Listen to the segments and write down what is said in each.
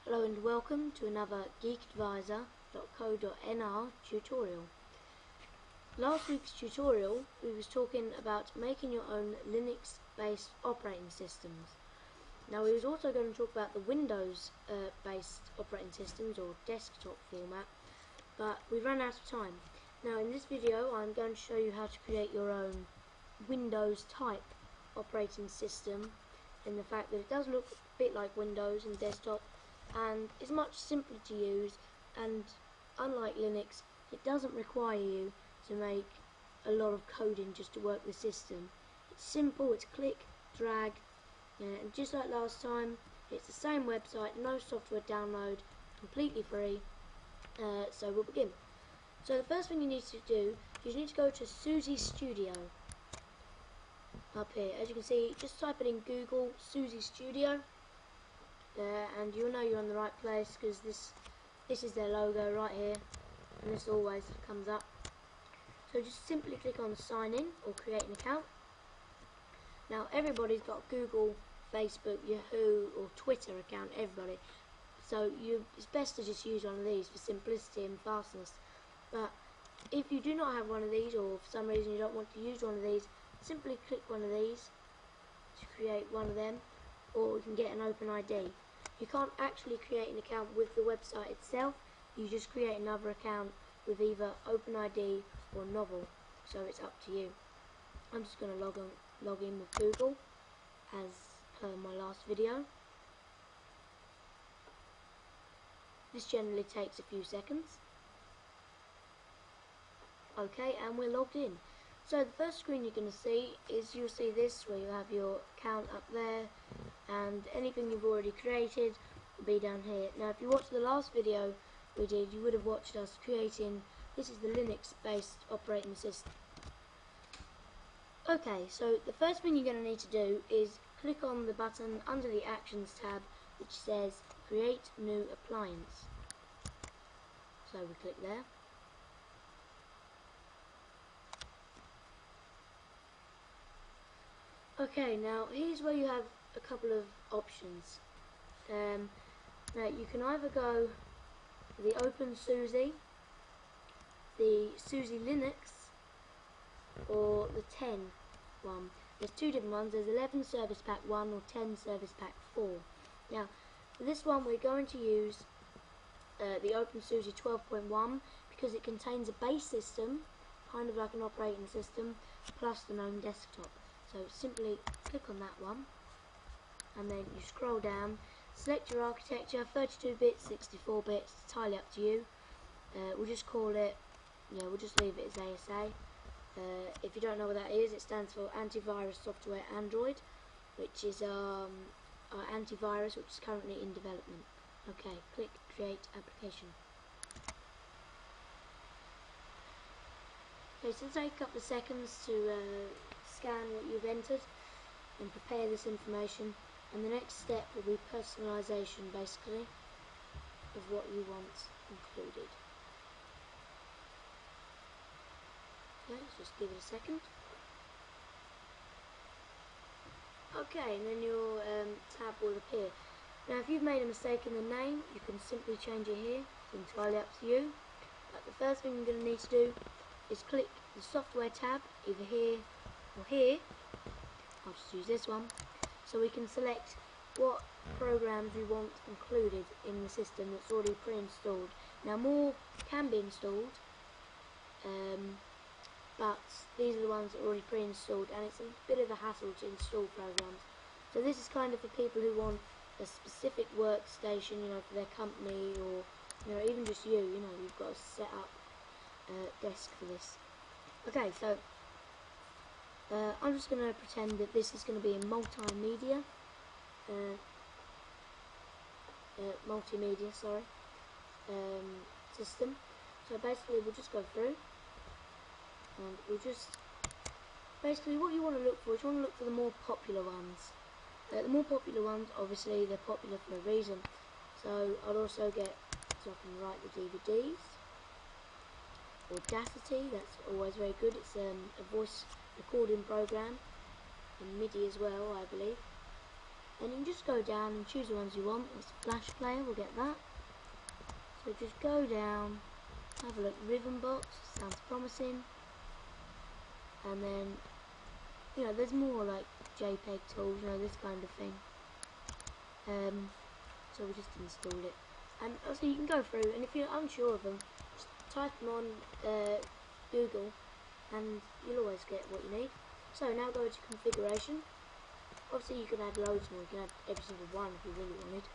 Hello and welcome to another geekadvisor.co.nr tutorial. Last week's tutorial we was talking about making your own Linux based operating systems. Now we was also going to talk about the Windows based operating systems or desktop format, but we ran out of time. Now in this video I'm going to show you how to create your own Windows type operating system, in the fact that it does look a bit like Windows and desktop, and it's much simpler to use, and unlike Linux it doesn't require you to make a lot of coding just to work the system. It's simple, it's click, drag, and just like last time it's the same website, no software download, completely free. So we'll begin. So the first thing you need to do is you need to go to Suzy Studio up here. As you can see, just type it in Google, Suzy Studio. And you'll know you're on the right place because this is their logo right here, and this always comes up. So just simply click on sign in or create an account. Now everybody's got Google, Facebook, Yahoo or Twitter account, everybody, so it's best to just use one of these for simplicity and fastness. But if you do not have one of these, or for some reason you don't want to use one of these, simply click one of these to create one of them, or you can get an open ID. You can't actually create an account with the website itself, you just create another account with either OpenID or Novel, so it's up to you. I'm just going to log in with Google as per my last video. This generally takes a few seconds. Okay, and we're logged in. So the first screen you're going to see is, you'll see this where you have your account up there, and anything you've already created will be down here. Now if you watched the last video we did, you would have watched us creating, this is the Linux based operating system. Okay, so the first thing you're going to need to do is click on the button under the Actions tab which says Create New Appliance. So we click there. Okay, now here's where you have a couple of options. Now you can either go for the OpenSUSE, the SUSE Linux, or the 10 one. There's two different ones. There's 11 Service Pack 1 or 10 Service Pack 4. Now for this one we're going to use the OpenSUSE 12.1 because it contains a base system, kind of like an operating system, plus the GNOME desktop. So simply click on that one, and then you scroll down, select your architecture, 32 bits, 64 bits, it's entirely up to you. We'll just call it, we'll just leave it as ASA. If you don't know what that is, it stands for Antivirus Software Android, which is our antivirus which is currently in development. Okay, click Create Application. Okay, so it'll take a couple of seconds to scan what you've entered and prepare this information, and the next step will be personalisation basically of what you want included. Okay, let's just give it a second. Okay, and then your tab will appear. Now if you've made a mistake in the name, you can simply change it here, it's entirely up to you. But the first thing you're going to need to do is click the software tab, either here or here. I'll just use this one, so we can select what programs we want included in the system that's already pre-installed. Now more can be installed, but these are the ones that are already pre-installed, and it's a bit of a hassle to install programs. So this is kind of for people who want a specific workstation, for their company, or even just you've got to set up a desk for this. Okay, so I'm just going to pretend that this is going to be in multimedia. multimedia, system. So basically we'll just go through and we'll just, basically what you want to look for is you want to look for the more popular ones. The more popular ones, obviously they're popular for a reason. So I'll also get, so I can write the DVDs. Audacity, that's always very good. It's a voice recording program in MIDI as well, I believe. And you can just go down and choose the ones you want. It's Flash Player, we'll get that. So just go down, have a look. Rhythm Box, sounds promising. And then, you know, there's more like JPEG tools, you know, this kind of thing. So we just install it. And also you can go through, and if you're unsure of them, just type them on Google, and you'll always get what you need. So now go to configuration. Obviously you can add loads more, you can add every single one if you really wanted.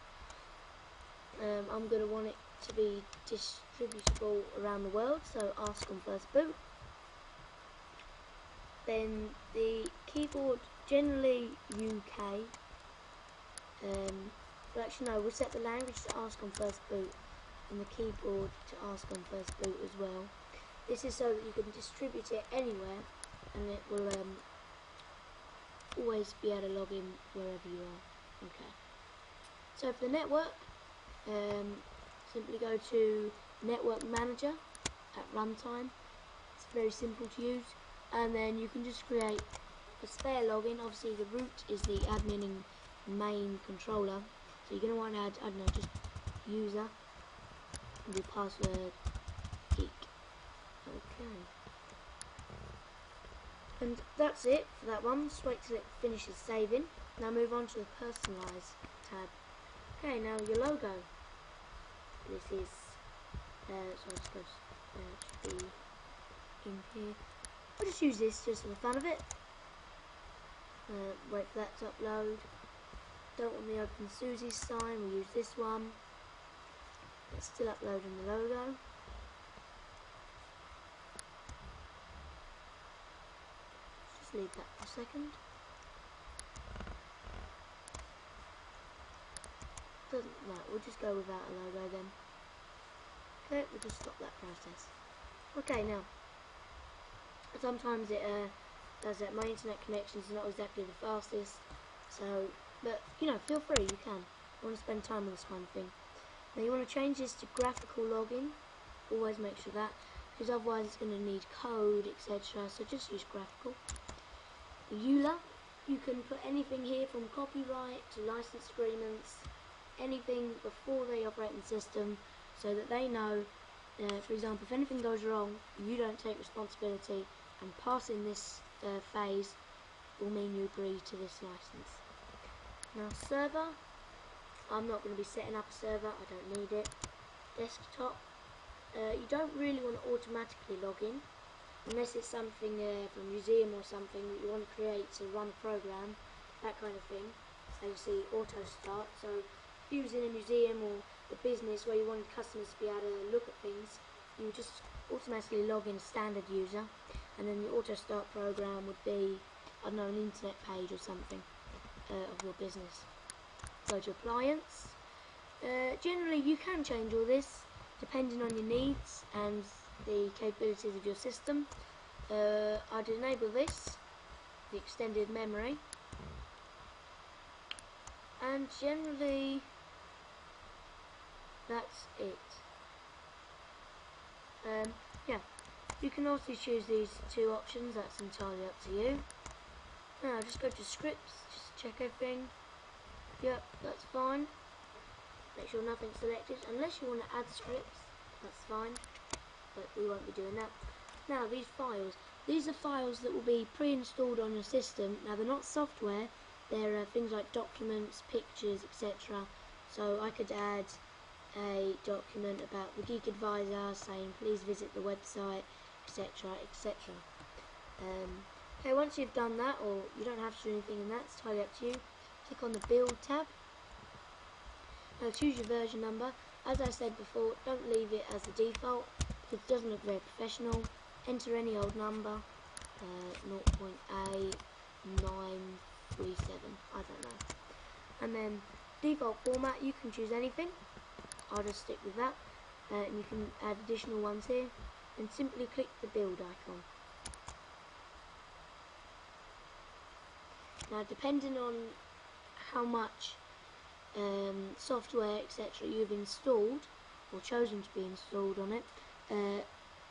I'm going to want it to be distributable around the world, so ask on first boot. Then the keyboard, generally UK. But actually no, we'll set the language to ask on first boot and the keyboard to ask on first boot as well. This is so that you can distribute it anywhere and it will always be able to log in wherever you are. Okay. So for the network, simply go to Network Manager at runtime. It's very simple to use, and then you can just create a spare login. Obviously the root is the admin and main controller, so you're going to want to add, I don't know, just user and your password Geek. Okay. And that's it for that one. Just wait till it finishes saving. Now move on to the personalise tab. Okay, now your logo. This is, so I'll just go to, should be in here. I'll just use this just for the fun of it. Wait for that to upload. Don't want the OpenSUSE sign, we'll use this one. It's still uploading the logo. Just leave that for a second. Doesn't matter, we'll just go without a logo then. Okay, we'll just stop that process. Okay, now, sometimes it does that. My internet connection is not exactly the fastest, so, but you know, feel free, you can. I want to spend time on this kind of thing. Now you want to change this to graphical login. Always make sure that, because otherwise it's going to need code, etc. So just use graphical. The EULA, you can put anything here from copyright to license agreements, anything before the operating system, so that they know, for example, if anything goes wrong, you don't take responsibility, and passing this phase will mean you agree to this license. Now server, I'm not going to be setting up a server, I don't need it. Desktop, you don't really want to automatically log in, unless it's something from a museum or something that you want to create to run a program, that kind of thing. So you see auto start, so if you was in a museum or a business where you wanted customers to be able to look at things, you just automatically log in a standard user, and then the auto start program would be, I don't know, an internet page or something of your business. Go to appliance. Generally you can change all this depending on your needs and the capabilities of your system. I'd enable this, the extended memory, and generally that's it. Yeah, you can also choose these two options, that's entirely up to you. Now just go to scripts, just check everything. Yep, that's fine. Make sure nothing's selected, unless you want to add scripts, that's fine, but we won't be doing that. Now these are files that will be pre-installed on your system. Now they're not software, they're things like documents, pictures, etc. So I could add a document about the Geek Advisor saying please visit the website, etc, etc. Okay, once you've done that, or you don't have to do anything in that, it's entirely up to you. Click on the build tab. Now choose your version number. As I said before, don't leave it as the default because it doesn't look very professional. Enter any old number, 0.8937, I don't know. And then default format, you can choose anything. I'll just stick with that, and you can add additional ones here, and simply click the build icon. Now, depending on how much software etc. you've installed or chosen to be installed on it,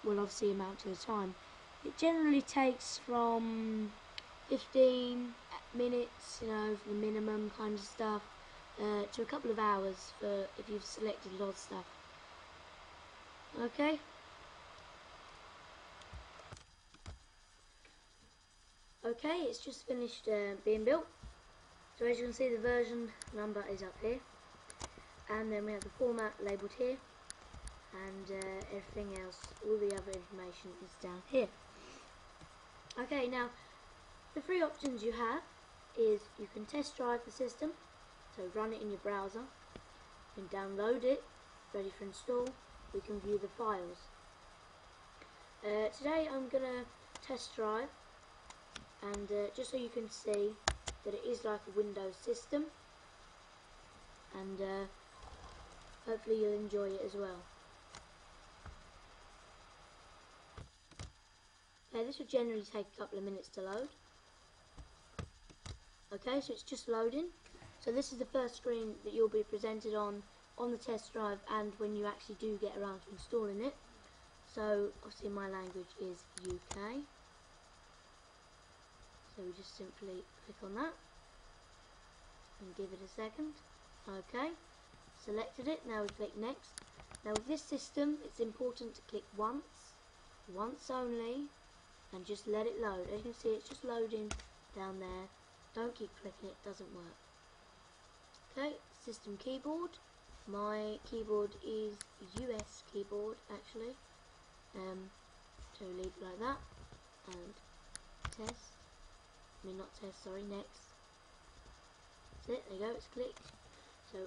will obviously amount to the time. It generally takes from 15 minutes, you know, for the minimum kind of stuff, to a couple of hours for if you've selected a lot of stuff. Okay. Okay, it's just finished being built. So as you can see, the version number is up here, and then we have the format labelled here, and everything else, all the other information is down here. Okay, now the three options you have is you can test drive the system, so run it in your browser, you can download it, ready for install, we can view the files. Today I'm going to test drive, and just so you can see that it is like a Windows system, and hopefully you'll enjoy it as well. Okay, this will generally take a couple of minutes to load. Okay, so it's just loading. So this is the first screen that you'll be presented on the test drive, and when you actually do get around to installing it. So obviously my language is UK. So we just simply click on that and give it a second. Okay, selected it, now we click next. Now with this system it's important to click once only, and just let it load. As you can see, it's just loading down there. Don't keep clicking, it doesn't work. Okay, system keyboard. My keyboard is US keyboard actually. So leave it like that, and test. Not test, sorry, next. That's it, there you go, it's clicked. So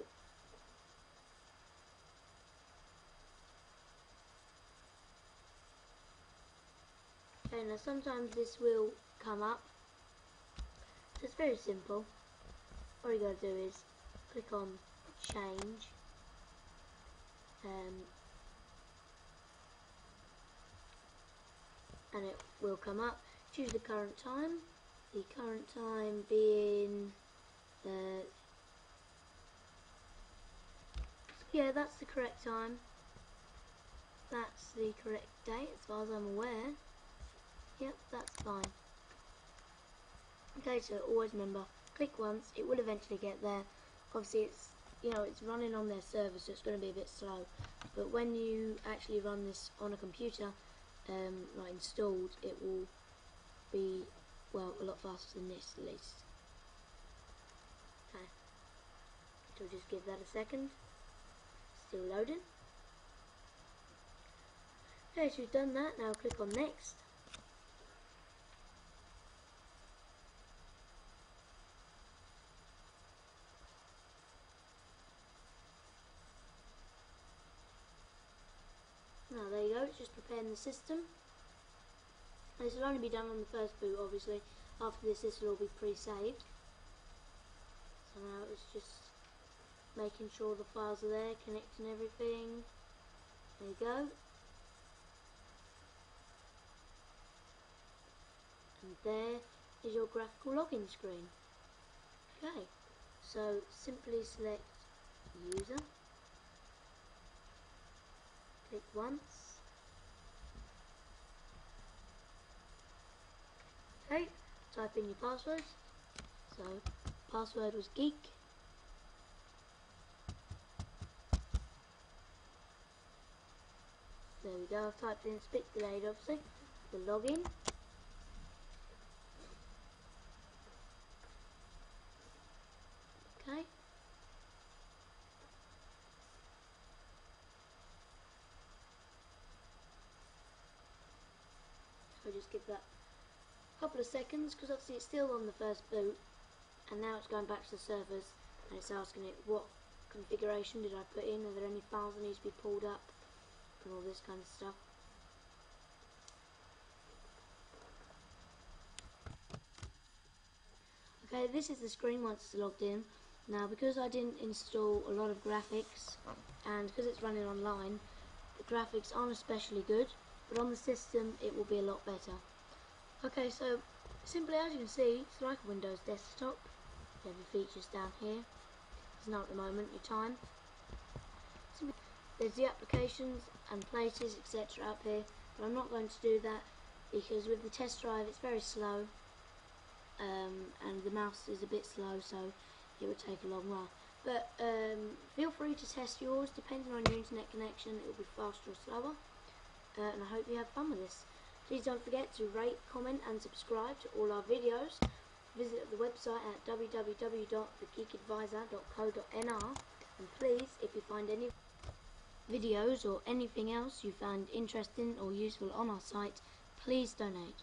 okay, now sometimes this will come up. It's very simple. All you gotta do is click on change, and it will come up. Choose the current time. The current time being, yeah, that's the correct time. That's the correct date as far as I'm aware. Yep, that's fine. Okay, so always remember, click once, it will eventually get there. Obviously it's, you know, it's running on their server, so it's going to be a bit slow. But when you actually run this on a computer, like installed, it will be, well, a lot faster than this at least. Okay, so just give that a second. Still loading. Okay, so we've done that, now click on next. Now there you go, it's just preparing the system. This will only be done on the first boot, obviously. After this will all be pre-saved. So now it's just making sure the files are there, connecting everything. There you go. And there is your graphical login screen. Okay, so simply select user. Click once. Okay, type in your password. So password was Geek. There we go, I've typed in, it's a bit delayed obviously, the login. Okay. So just give that a couple of seconds, because obviously it's still on the first boot, and now it's going back to the servers, and it's asking it what configuration did I put in, are there any files that need to be pulled up, and all this kind of stuff. Okay, this is the screen once it's logged in. Now, because I didn't install a lot of graphics, and because it's running online, the graphics aren't especially good, but on the system it will be a lot better. Okay, so simply as you can see, it's like a Windows desktop. You have your features down here. There's none at the moment, your time. There's the applications and places, etc. up here, but I'm not going to do that because with the test drive it's very slow, and the mouse is a bit slow, so it would take a long while. But feel free to test yours. Depending on your internet connection, it will be faster or slower, and I hope you have fun with this. Please don't forget to rate, comment and subscribe to all our videos. Visit the website at www.thegeekadvisor.co.nr, and please, if you find any videos or anything else you find interesting or useful on our site, please donate.